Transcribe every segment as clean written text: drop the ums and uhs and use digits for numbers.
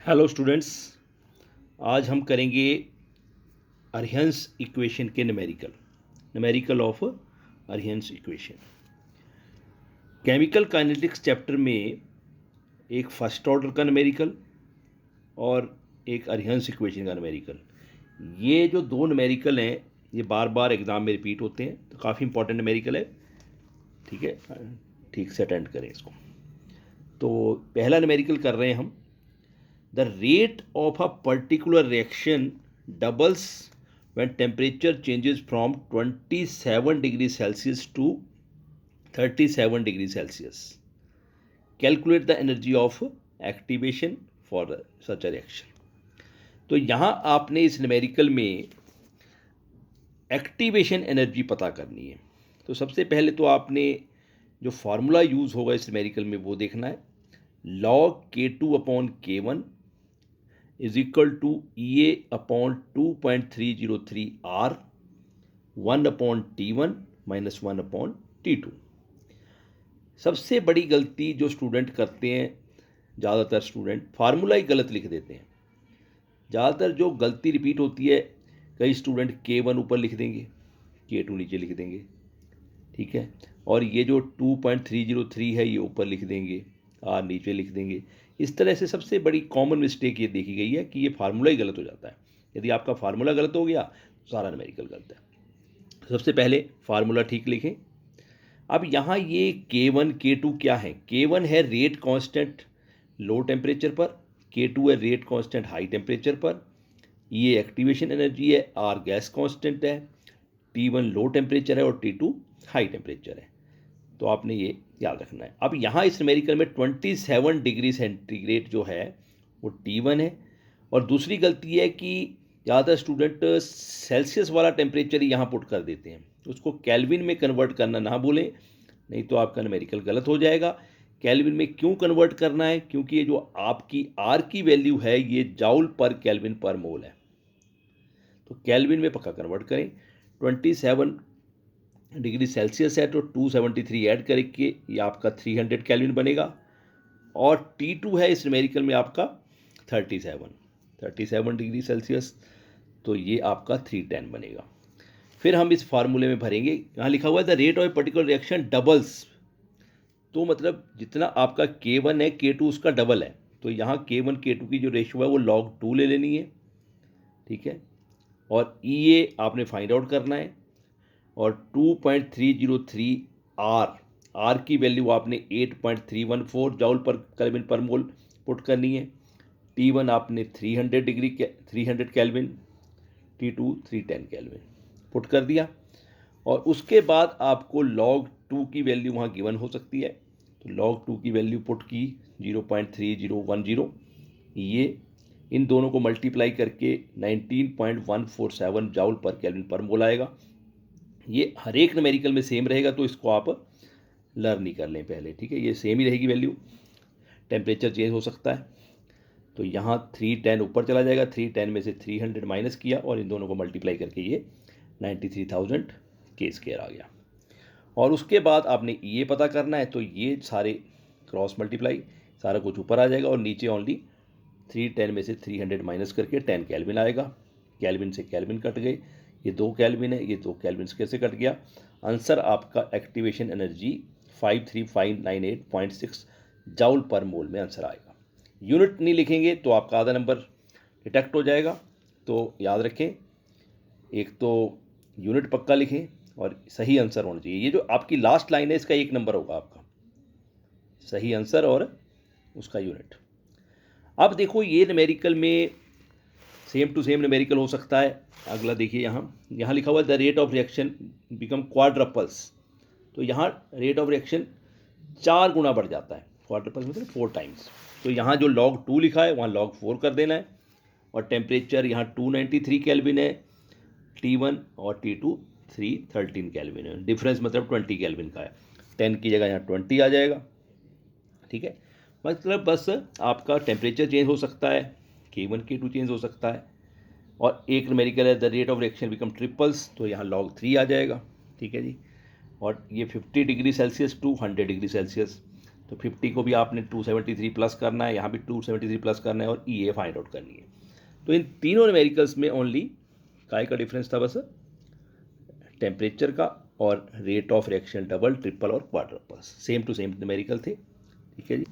Hello students. आज हम करेंगे अरहियंस इक्वेशन के numerical of Arrhenius equation. Chemical kinetics chapter में एक फर्स्ट ऑर्डर का न्यूमेरिकल और एक अरहियंस इक्वेशन का न्यूमेरिकल। ये जो दो न्यूमेरिकल हैं ये बार बार एग्ज़ाम में रिपीट होते हैं, तो काफ़ी इंपॉर्टेंट न्यूमेरिकल है। ठीक है, ठीक से अटेंड करें इसको। तो पहला न्यूमेरिकल कर रहे हैं हम। The rate of a particular reaction doubles when temperature changes from 27 degrees Celsius to 37 degrees Celsius. Calculate the energy of activation for such a reaction. तो यहाँ आपने इस न्यूमेरिकल में एक्टिवेशन एनर्जी पता करनी है। तो सबसे पहले तो आपने जो फार्मूला यूज़ होगा इस न्यूमेरिकल में वो देखना है। log K2 upon K1 is equal to EA upon 2.303 R 1 upon T1 minus 1 upon T2। सबसे बड़ी गलती जो स्टूडेंट करते हैं, ज़्यादातर स्टूडेंट फार्मूला ही गलत लिख देते हैं। ज़्यादातर जो गलती रिपीट होती है, कई स्टूडेंट K1 ऊपर लिख देंगे, K2 नीचे लिख देंगे। ठीक है, और ये जो 2.303 है ये ऊपर लिख देंगे, R नीचे लिख देंगे। इस तरह से सबसे बड़ी कॉमन मिस्टेक ये देखी गई है कि ये फार्मूला ही गलत हो जाता है। यदि आपका फार्मूला गलत हो गया तो सारा न्यूमेरिकल गलत है। सबसे पहले फार्मूला ठीक लिखें। अब यहाँ ये K1 K2 क्या है? K1 है रेट कांस्टेंट लो टेम्परेचर पर, K2 है रेट कांस्टेंट हाई टेम्परेचर पर, ये एक्टिवेशन एनर्जी है, R गैस कांस्टेंट है, T1 लो टेम्परेचर है और T2 हाई टेम्परेचर है। तो आपने ये याद रखना है। अब यहाँ इस न्यूमेरिकल में 27 डिग्री सेंटीग्रेड जो है वो T1 है। और दूसरी गलती है कि ज़्यादातर स्टूडेंट सेल्सियस वाला टेम्परेचर ही यहाँ पुट कर देते हैं, उसको केल्विन में कन्वर्ट करना ना भूलें, नहीं तो आपका न्यूमेरिकल गलत हो जाएगा। केल्विन में क्यों कन्वर्ट करना है? क्योंकि ये जो आपकी R की वैल्यू है ये जाउल पर केल्विन पर मोल है, तो केल्विन में पक्का कन्वर्ट करें। 27 डिग्री सेल्सियस है तो 273 ऐड करके ये आपका 300 केल्विन बनेगा। और T2 है इस न्यूमेरिकल में आपका 37 डिग्री सेल्सियस, तो ये आपका 310 बनेगा। फिर हम इस फार्मूले में भरेंगे। यहाँ लिखा हुआ है the rate of a particular reaction doubles, तो मतलब जितना आपका K1 है K2 उसका डबल है, तो यहाँ K1 K2 की जो रेशियो है वो log 2 ले लेनी है। ठीक है, और EA आपने फाइंड आउट करना है, और 2.303 R की वैल्यू आपने 8.314 जाउल पर केल्विन पर मोल पुट करनी है। T1 आपने 300 केल्विन, T2 310 केल्विन पुट कर दिया। और उसके बाद आपको log 2 की वैल्यू वहाँ गिवन हो सकती है, तो log 2 की वैल्यू पुट की 0.3010। ये इन दोनों को मल्टीप्लाई करके 19.147 जाउल पर केल्विन पर मोल आएगा। ये हर एक न्यूमेरिकल में सेम रहेगा, तो इसको आप लर्न ही कर लें पहले। ठीक है, ये सेम ही रहेगी वैल्यू, टेम्परेचर चेंज हो सकता है। तो यहाँ 310 ऊपर चला जाएगा, 310 में से 300 माइनस किया और इन दोनों को मल्टीप्लाई करके ये 93,000 के स्क्वायर आ गया। और उसके बाद आपने ये पता करना है, तो ये सारे क्रॉस मल्टीप्लाई सारा कुछ ऊपर आ जाएगा और नीचे ओनली 310 में से 300 माइनस करके 10 केल्विन आएगा। केल्विन से केल्विन कट गए, ये 2 केल्विन है, ये 2 केल्विन कैसे कट गया? आंसर आपका एक्टिवेशन एनर्जी 53598.6 जाउल पर मोल में आंसर आएगा। यूनिट नहीं लिखेंगे तो आपका आधा नंबर डिटेक्ट हो जाएगा। तो याद रखें, एक तो यूनिट पक्का लिखें और सही आंसर होना चाहिए। ये जो आपकी लास्ट लाइन है इसका 1 नंबर होगा आपका, सही आंसर और उसका यूनिट। अब देखो ये न्यूमेरिकल में सेम टू सेम न्यूमेरिकल हो सकता है। अगला देखिए, यहाँ लिखा हुआ है the rate of reaction become quadruples, तो यहाँ रेट ऑफ रिएक्शन 4 गुना बढ़ जाता है। क्वाड्रपल्स मतलब 4 टाइम्स। तो यहाँ जो log 2 लिखा है वहाँ log 4 कर देना है। और टेम्परेचर यहाँ 293 केल्विन है T1 और T2 313 केल्विन है। डिफरेंस मतलब 20 केल्विन का है, 10 की जगह यहाँ 20 आ जाएगा। ठीक है, मतलब बस आपका टेम्परेचर चेंज हो सकता है, K1 K2 चेंज हो सकता है। और एक न्यूमेरिकल है the rate of reaction become triples, तो यहाँ log 3 आ जाएगा। ठीक है जी, और ये 50 degree Celsius to 100 degree Celsius, तो 50 को भी आपने 273 प्लस करना है, यहाँ भी 273 प्लस करना है और EA फाइंड आउट करनी है। तो इन तीनों न्यूमेरिकल्स में ओनली काय का डिफरेंस था, बस टेम्परेचर का और rate of reaction double, triple और quadruple same to same numerical थे। ठीक है जी।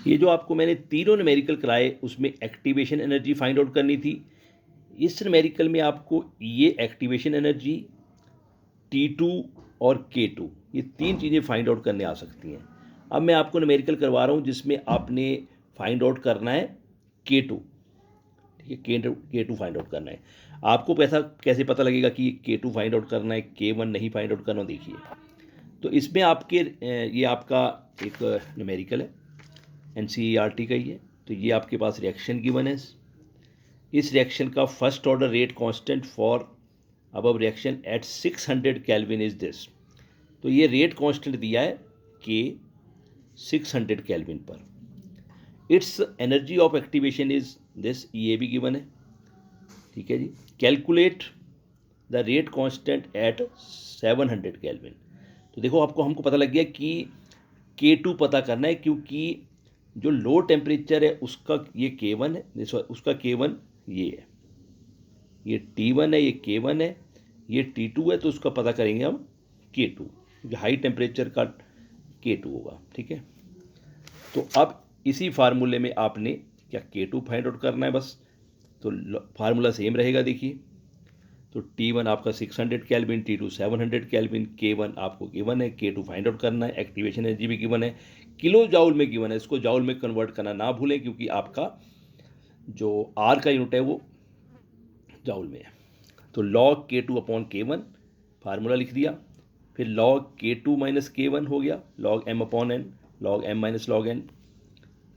ये जो आपको मैंने तीनों न्यूमेरिकल कराए उसमें एक्टिवेशन एनर्जी फाइंड आउट करनी थी। इस न्यूमेरिकल में आपको ये एक्टिवेशन एनर्जी, T2 और K2 ये तीन चीज़ें फाइंड आउट करने आ सकती हैं। अब मैं आपको न्यूमेरिकल करवा रहा हूँ जिसमें आपने फाइंड आउट करना है K2। ठीक है, K2 फाइंड आउट करना है। आपको कैसे पता लगेगा कि K2 फाइंड आउट करना है, K1 नहीं फाइंड आउट करना? देखिए, तो इसमें आपके ये आपका एक न्यूमेरिकल है, NCERT का ही है। तो ये आपके पास रिएक्शन गिवन है। इस रिएक्शन का first order rate constant for above reaction at 600 kelvin is this. तो ये रेट कांस्टेंट दिया है K 600 केल्विन पर। It's energy of activation is this, ये भी गिवन है। ठीक है जी। Calculate the rate constant at 700 kelvin. तो देखो, हमको पता लग गया कि K2 पता करना है, क्योंकि जो लो टेम्परेचर है उसका ये K1 है, उसका K1 ये है, ये T1 है, ये K1 है, ये T2 है। तो उसका पता करेंगे हम K2, जो हाई टेम्परेचर का K2 होगा। ठीक है। तो अब इसी फार्मूले में आपने क्या K2 फाइंड आउट करना है बस। तो फार्मूला सेम रहेगा। देखिए, तो T1 आपका 600 केल्विन, T2 700 केल्विन, K1 आपको गिवन है, K2 फाइंड आउट करना है। एक्टिवेशन एनर्जी भी गिवन है, किलो जाउल में गिवन है। इसको जाउल में कन्वर्ट करना ना भूलें, क्योंकि आपका जो R का यूनिट है वो जाउल में है। तो log K2 upon K1 formula लिख दिया। फिर log K2 माइनस K1 हो गया log M upon N, log M minus log N।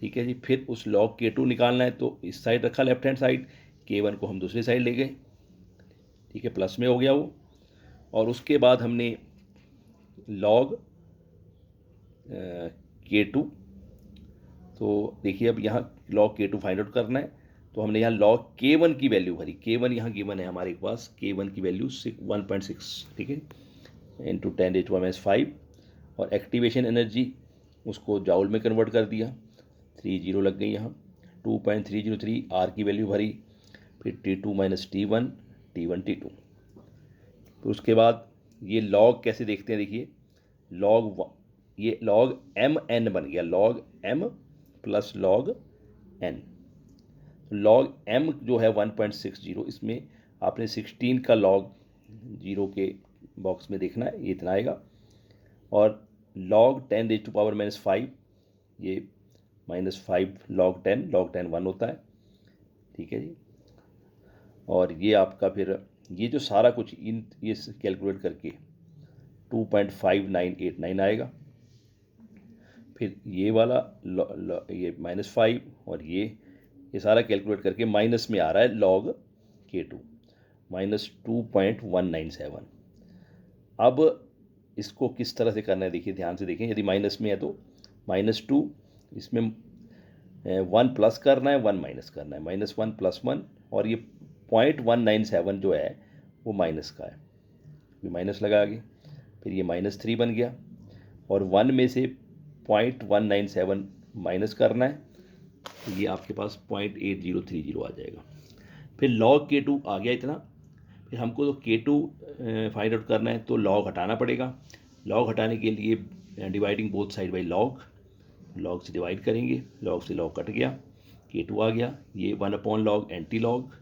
ठीक है जी। फिर उस log K2 निकालना है, तो इस साइड रखा लेफ्ट हैंड साइड, K1 को हम दूसरी साइड ले गए। ठीक है, प्लस में हो गया वो। और उसके बाद हमने log K2, तो देखिए अब यहाँ log K2 फाइंड आउट करना है। तो हमने यहाँ log K1 की वैल्यू भरी। K1 यहाँ गिवन है हमारे पास, K1 की वैल्यू 1.6, ठीक है, इंटू 10⁻⁵। और एक्टिवेशन एनर्जी उसको जाउल में कन्वर्ट कर दिया, 30 लग गई यहाँ, 2.303 R की वैल्यू भरी। फिर T2 minus T1, T1 T2। तो उसके बाद ये log कैसे देखते हैं? देखिए, ये log MN बन गया, log M plus log N। log M जो है 1.60, इसमें आपने 16 का log 0 के बॉक्स में देखना है, ये इतना आएगा। और log 10⁻⁵, ये -5 log 10 1 होता है। ठीक है जी। और ये आपका फिर ये जो सारा कुछ ये कैलकुलेट करके 2.5989 आएगा। फिर ये वाला ये -5 और ये सारा कैलकुलेट करके माइनस में आ रहा है log K2 -2.197। अब इसको किस तरह से करना है देखिए, ध्यान से देखें। यदि माइनस में है तो -2, इसमें 1 प्लस करना है, 1 माइनस करना है, -1 + 1। और ये 0.197 जो है वो माइनस का है, ये माइनस लगा आगे। फिर ये -3 बन गया, और 1 में से 0.197 माइनस करना है, तो ये आपके पास 0.8030 आ जाएगा। फिर log K2 आ गया इतना। फिर हमको तो K2 फाइंड आउट करना है, तो log हटाना पड़ेगा। log हटाने के लिए dividing both side by log से डिवाइड करेंगे, log से log कट गया, K2 आ गया। ये 1/log एंटी लॉग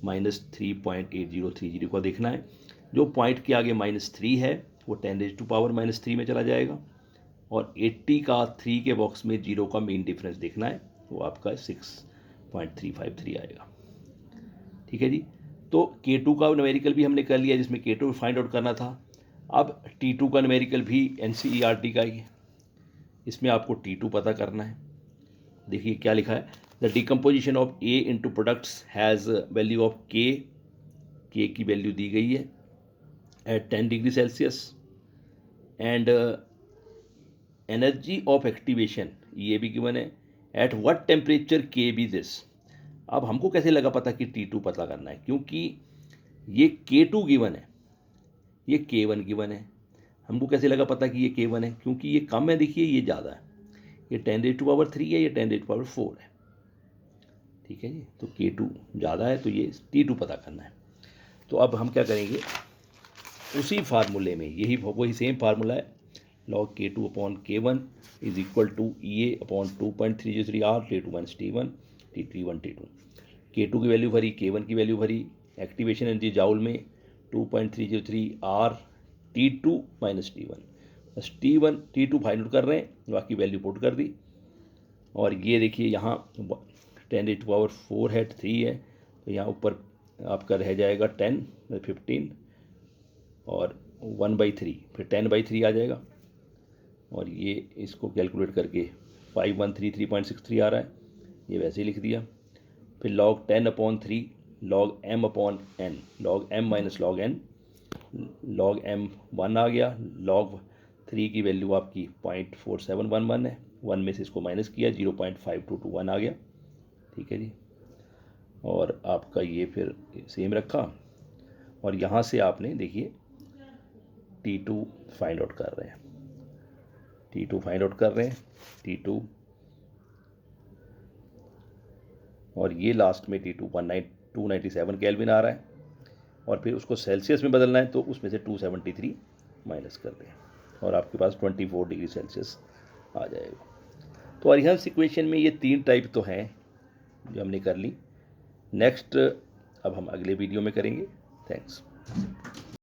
-3.8030 को देखना है। जो पॉइंट के आगे -3 है वो 10⁻³ में चला जाएगा, और 80 का 3 के बॉक्स में 0 का मेन डिफरेंस देखना है, वो आपका 6.353 आएगा। ठीक है जी। तो K2 का न्यूमेरिकल भी हमने कर लिया, जिसमें K2 फाइंड आउट करना था। अब T2 का न्यूमेरिकल भी NCERT का ही है, इसमें आपको T2 पता करना है। देखिए क्या लिखा है, the decomposition of A into products has value of K की वैल्यू दी गई है at 10 degree Celsius, and energy of activation ये भी गिवन है, at what temperature K be this. अब हमको कैसे लगा पता कि T2 पता करना है? क्योंकि ये K2 गिवन है, ये K1 गिवन है। हमको कैसे लगा पता कि ये K1 है? क्योंकि ये कम है, देखिए ये ज़्यादा है, ये 10⁻³ है, ये 10⁻⁴ है, ठीक है जी। तो K2 ज़्यादा है तो ये T2 पता करना है। तो अब हम क्या करेंगे, उसी फार्मूले में यही वही सेम फार्मूला है, log K2/K1 is equal to EA/2.303R T2 minus T1 T1 T2। K2 की वैल्यू भरी, K1 की वैल्यू भरी, एक्टिवेशन एनर्जी जाउल में 2.303R T2 माइनस T1, बस T2 फाइंड आउट कर रहे हैं, बाकी वैल्यू पुट कर दी। और ये देखिए यहाँ 10⁻⁴ है, 3 है, तो यहाँ ऊपर आपका रह जाएगा 10 15 और 1/3, फिर 10/3 आ जाएगा। और ये इसको कैलकुलेट करके 5133.63 आ रहा है, ये वैसे ही लिख दिया। फिर log 10/3 log m/n, log m minus log n, log m 1 आ गया, log 3 की वैल्यू आपकी 0.4711 है, 1 में से इसको माइनस किया 0.5221 आ गया, ठीक है जी। और आपका ये फिर सेम रखा, और यहाँ से आपने देखिए T2 फाइंड आउट कर रहे हैं, T2 फाइंड आउट कर रहे हैं, T2, और ये लास्ट में T2 297 केल्विन आ रहा है, और फिर उसको सेल्सियस में बदलना है तो उसमें से 273 माइनस कर दें और आपके पास 24 डिग्री सेल्सियस आ जाएगा। तो अरिहंस इक्वेशन में ये 3 टाइप तो हैं जो हमने कर ली। नेक्स्ट अब हम अगले वीडियो में करेंगे। थैंक्स।